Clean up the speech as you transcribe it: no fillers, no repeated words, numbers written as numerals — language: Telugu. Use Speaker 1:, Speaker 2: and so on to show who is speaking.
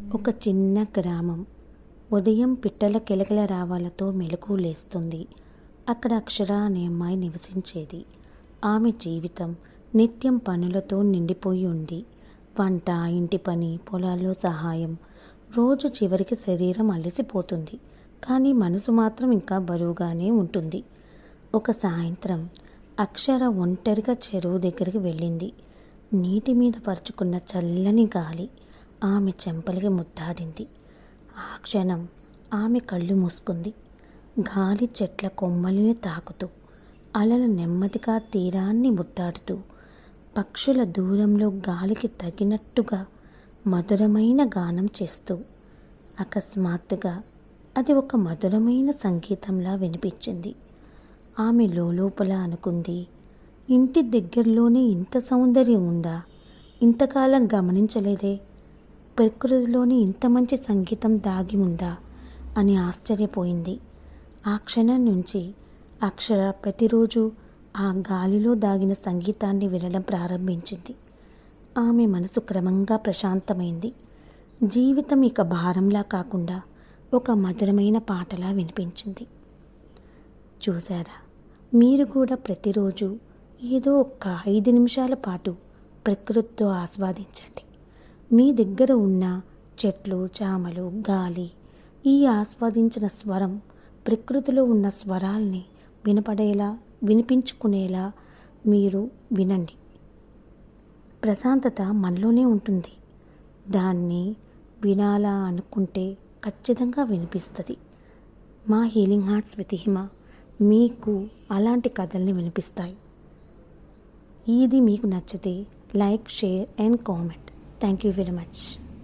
Speaker 1: ఒక చిన్న గ్రామం. ఉదయం పిట్టల కిలకిల రావాలతో మెలకువ లేస్తుంది. అక్కడ అక్షర అనే అమ్మాయి నివసించేది. ఆమె జీవితం నిత్యం పనులతో నిండిపోయి ఉంది. వంట, ఇంటి పని, పొలాల్లో సహాయం. రోజు చివరికి శరీరం అలసిపోతుంది, కానీ మనసు మాత్రం ఇంకా బరువుగానే ఉంటుంది. ఒక సాయంత్రం అక్షర ఒంటరిగా చెరువు దగ్గరికి వెళ్ళింది. నీటి మీద పరుచుకున్న చల్లని గాలి ఆమె చెంపలకి ముద్దాడింది. ఆ క్షణం ఆమె కళ్ళు మూసుకుంది. గాలి చెట్ల కొమ్మలిని తాకుతూ, అలల నెమ్మదిగా తీరాన్ని ముద్దాడుతూ, పక్షుల దూరంలో గాలికి తగినట్టుగా మధురమైన గానం చేస్తూ, అకస్మాత్తుగా అది ఒక మధురమైన సంగీతంలా వినిపించింది. ఆమె లోపల అనుకుంది, ఇంటి దగ్గరలోనే ఇంత సౌందర్యం ఉందా? ఇంతకాలం గమనించలేదే. ప్రకృతిలోని ఇంత మంచి సంగీతం దాగి ఉందా అని ఆశ్చర్యపోయింది. ఆ క్షణం నుంచి అక్షర ప్రతిరోజు ఆ గాలిలో దాగిన సంగీతాన్ని వినడం ప్రారంభించింది. ఆమె మనసు క్రమంగా ప్రశాంతమైంది. జీవితం ఇక భారంలా కాకుండా ఒక మధురమైన పాటలా వినిపించింది. చూసారా, మీరు కూడా ప్రతిరోజు ఏదో ఒక 5 నిమిషాల పాటు ప్రకృతితో ఆస్వాదించండి. మీ దగ్గర ఉన్న చెట్లు, చామలు, గాలి, ఈ ఆస్వాదించిన స్వరం ప్రకృతిలో ఉన్న స్వరాల్ని వినిపించుకునేలా మీరు వినండి. ప్రశాంతత మనలోనే ఉంటుంది. దాన్ని వినాలా అనుకుంటే ఖచ్చితంగా వినిపిస్తుంది. మా హీలింగ్ హార్ట్స్ విత్ హిమ మీకు అలాంటి కథల్ని వినిపిస్తాయి. ఇది మీకు నచ్చితే like, share and comment. Thank you very much.